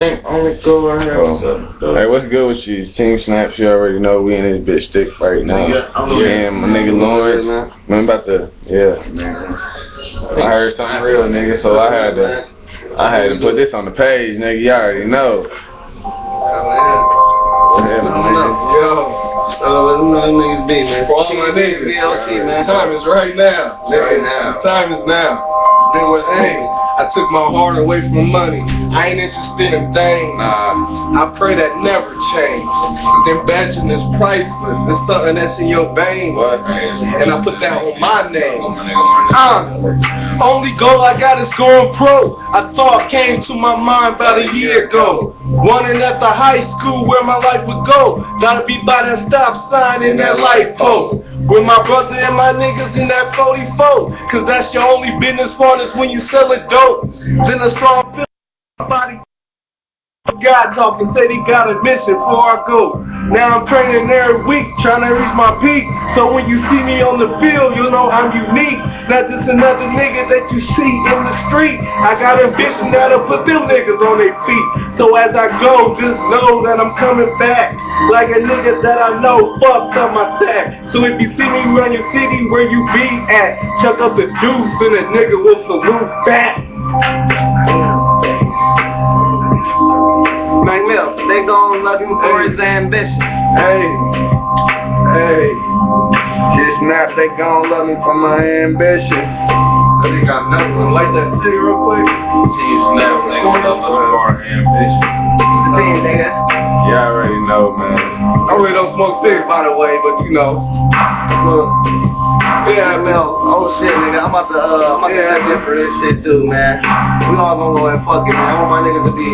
Only go right here. Hey, what's good with you? Team Snaps, you already know we in this bitch stick right now. Yeah, my nigga Lawrence. Man, about to, I heard something real, nigga, so I had to put this on the page, nigga. You already know. Let them know them niggas be, man. For all my niggas, BLC, man. Time is right now. Right now. Time is now. Then what's hey, I took my heart away from money. I ain't interested in things. I pray that never change. Then badging is priceless. It's something that's in your veins. And I put that on my name. Only goal I got is going pro. A thought came to my mind about a year ago. Wondering at the high school where my life would go. Gotta be by that stop sign in that light pole. With my brother and my niggas in that 44. Cause that's your only business partners when you sellin' dope. Then a strong feel body. God talking, said he got a mission before I go. Now I'm training every week, trying to reach my peak. So when you see me on the field, you'll know I'm unique. Not just another nigga that you see in the street. I got ambition that'll put them niggas on their feet. So as I go, just know that I'm coming back. Like a nigga that I know fucked up my stack. So if you see me run your city where you be at, chuck up the juice and a nigga will salute back. Mac Mill, they gon' love him for his ambition. Hey, just Snap, they gon' love me for my ambition. They got nothing. Like that city real quick. Team Snap, they gon' love us for our ambition. The team, nigga. Y'all already know, man. I really don't smoke cigs, by the way, but you know. Look. Yeah, Mel. Oh shit, nigga. I'm about to step in for this shit too, man. We all gonna go and fuck it, man. I want my niggas to be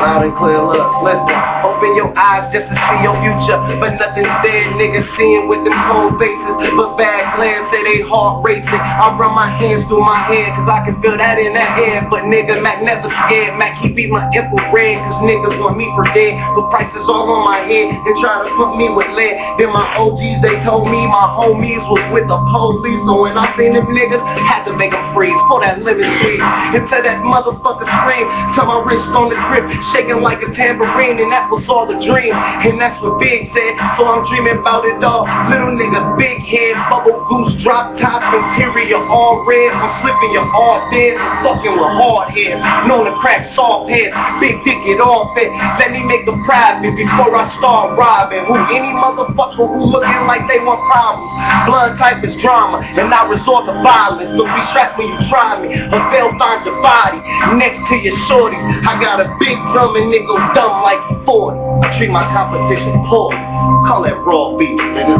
loud and clear. Look, listen. Open your eyes just to see your future, but nothing's dead, niggas seeing with them cold faces. But bad glands say they heart racing. I run my hands through my head, cause I can feel that in that air. But nigga, Mac never scared. Mac, he beat my infrared, cause niggas want me for dead. But prices all on my head and try to put me with lead. Then my OGs, they told me my homies was with the police. So when I seen them niggas, had to make them freeze for that living sweet. Until that motherfucker scream, till my wrist on the grip, shaking like a tambourine. And that was all a dream, and that's what Big said. So I'm dreaming about it all. Little nigga, big head, bubble goose, drop top, interior all red. I'm slipping you all dead, fucking with hard heads, known to crack soft heads. Big dick it all fit. Let me make a private before I start robbing. Who any motherfucker who looking like they want problems. Blood type is drama, and I resort to violence. So be strapped when you try me. A failed find your body next to your shorty. I got a big drum and nigga dumb like 40. I treat my competition poor. Call that raw beef, nigga.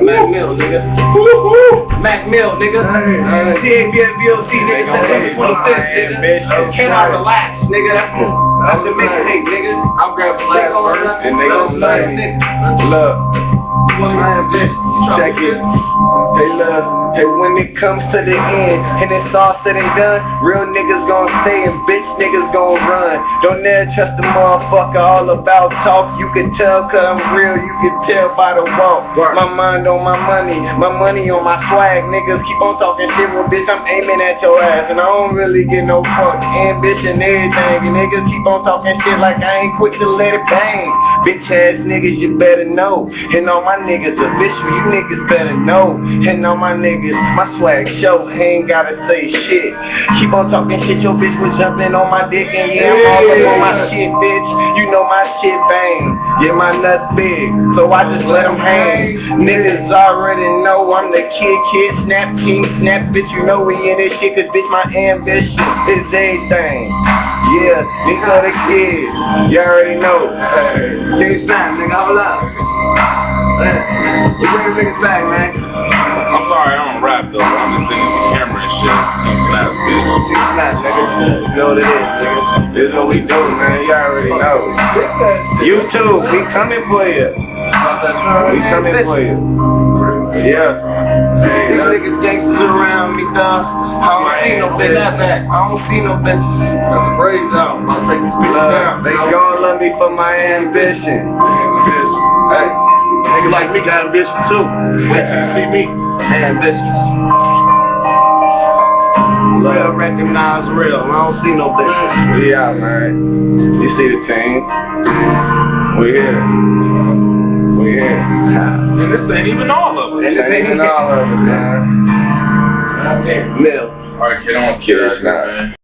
Mac Mill, nigga. Mac Mill, nigga. TABLC, nigga. September 25th, nigga. Can I relax, nigga? That's the mixtape, nigga. I'll grab the last verse and they gon' love me. Look, check it. Hey, look. Hey, when it comes to the end, and it's all said and done, real niggas gon' stay and bitch niggas gon' run. Don't never trust a motherfucker all about talk. You can tell cause I'm real, you can tell by the walk. My mind on my money on my swag. Niggas keep on talking shit, well bitch, I'm aiming at your ass. And I don't really get no fuck ambition, everything. And niggas keep on talking shit like I ain't quick to let it bang. Bitch ass niggas, you better know. And all my niggas official, you niggas better know. And all my niggas, my swag show, ain't gotta say shit. Keep on talking shit, your bitch was jumping on my dick. And yeah, I'm all up on my shit, bitch. You know my shit bang. Yeah, my nuts big, so I just let them hang. Niggas already know I'm the kid, Snap, King Snap. Bitch, you know we in this shit, cause bitch, my ambition is everything. Yeah, these are the kids, you already know. King Snap, nigga, hold up. We bring the niggas back, man. I'm sorry, I don't rap though. I'm just thinking the camera and shit. Team Snap, bitch. Team Snap, nigga. You know what it is, nigga. This is what we do, man. You already know. YouTube, we coming for you. We coming for you. Yeah. These niggas gangsters around me, dog. I don't see no bitch. I don't see no bitch. That's a braids out. I'll take this bitch down. They gon' love me for my ambition. Hey, Niggas like me got ambition too. Wait till you see me. ambition. Real recognize real. I don't see no difference. We out, man. You see the team. We here. We here. And this ain't even all of it. This ain't even all of it, man. Mill. Alright, kid, I don't want to kill that guy, man.